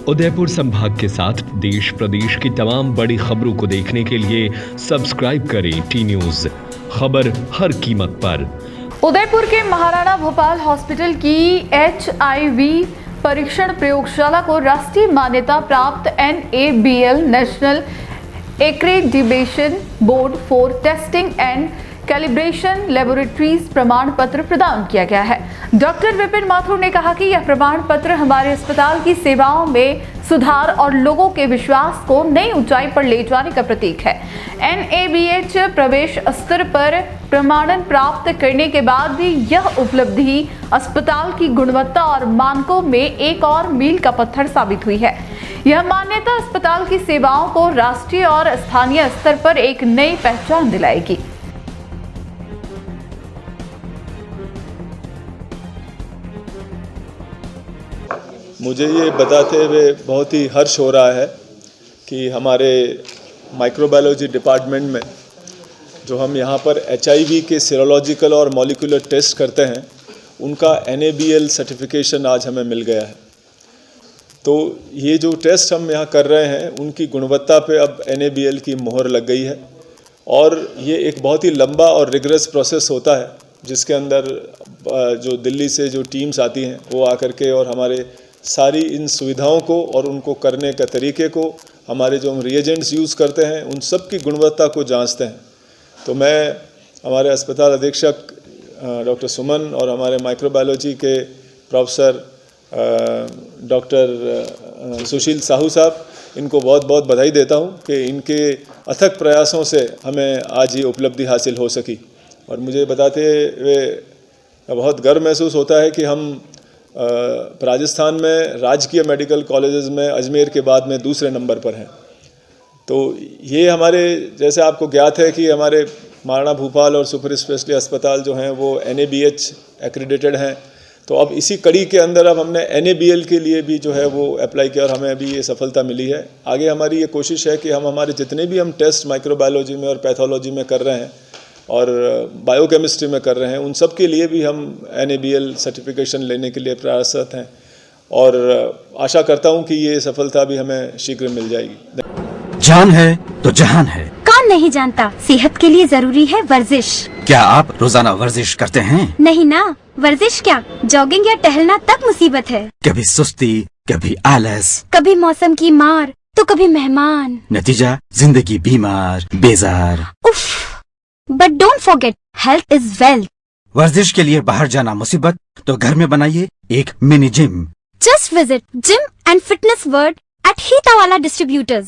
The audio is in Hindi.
उदयपुर संभाग के साथ देश प्रदेश की तमाम बड़ी खबरों को देखने के लिए सब्सक्राइब करें टी न्यूज, खबर हर कीमत पर। उदयपुर के महाराणा भोपाल हॉस्पिटल की HIV परीक्षण प्रयोगशाला को राष्ट्रीय मान्यता प्राप्त NABL national accreditation board for testing and calibration laboratories प्रमाण पत्र प्रदान किया गया है। डॉक्टर विपिन माथुर ने कहा कि यह प्रमाण पत्र हमारे अस्पताल की सेवाओं में सुधार और लोगों के विश्वास को नई ऊंचाई पर ले जाने का प्रतीक है। NABH प्रवेश स्तर पर प्रमाणन प्राप्त करने के बाद भी यह उपलब्धि अस्पताल की गुणवत्ता और मानकों में एक और मील का पत्थर साबित हुई है। यह मान्यता अस्पताल की सेवाओं को राष्ट्रीय और स्थानीय स्तर पर एक नई पहचान दिलाएगी। मुझे ये बताते हुए बहुत ही हर्ष हो रहा है कि हमारे माइक्रोबायोलॉजी डिपार्टमेंट में जो हम यहाँ पर HIV के सीरोलॉजिकल और मॉलिक्यूलर टेस्ट करते हैं, उनका NABL सर्टिफिकेशन आज हमें मिल गया है। तो ये जो टेस्ट हम यहाँ कर रहे हैं, उनकी गुणवत्ता पे अब NABL की मोहर लग गई है और ये एक बहुत ही लंबा और रिगरस प्रोसेस होता है, जिसके अंदर जो दिल्ली से जो टीम्स आती हैं वो आकर के और हमारे सारी इन सुविधाओं को और उनको करने के तरीके को, हमारे जो हम रिएजेंट्स यूज़ करते हैं, उन सब की गुणवत्ता को जांचते हैं। तो मैं हमारे अस्पताल अधीक्षक डॉक्टर सुमन और हमारे माइक्रोबायोलॉजी के प्रोफेसर डॉक्टर सुशील साहू साहब, इनको बहुत बहुत बधाई देता हूं कि इनके अथक प्रयासों से हमें आज ये उपलब्धि हासिल हो सकी। और मुझे बताते हुए बहुत गर्व महसूस होता है कि हम राजस्थान में राजकीय मेडिकल कॉलेजेस में अजमेर के बाद में दूसरे नंबर पर हैं। तो ये हमारे, जैसे आपको ज्ञात है कि हमारे महाराणा भूपाल और सुपर स्पेशलिटी अस्पताल जो हैं वो NABH एक्रेडिटेड हैं। तो अब इसी कड़ी के अंदर अब हमने NABL के लिए भी जो है वो अप्लाई किया और हमें अभी ये सफलता मिली है। आगे हमारी ये कोशिश है कि हम हमारे जितने भी हम टेस्ट माइक्रोबायोलॉजी में और पैथोलॉजी में कर रहे हैं और बायोकेमिस्ट्री में कर रहे हैं, उन सब के लिए भी हम NABL सर्टिफिकेशन लेने के लिए प्रयासरत हैं और आशा करता हूं कि ये सफलता भी हमें शीघ्र मिल जाएगी। जान है तो जहान है। कौन नहीं जानता, सेहत के लिए जरूरी है वर्जिश। क्या आप रोजाना वर्जिश करते हैं? नहीं ना, वर्जिश क्या, जॉगिंग या टहलना तक मुसीबत है। कभी सुस्ती, कभी आलस, कभी मौसम की मार तो कभी मेहमान, नतीजा जिंदगी बीमार बेजार। उफ, but don't forget, health is wealth. वर्जिश के लिए बाहर जाना मुसीबत, तो घर में बनाइए एक mini gym. Just visit gym and fitness world at Heetawala distributors.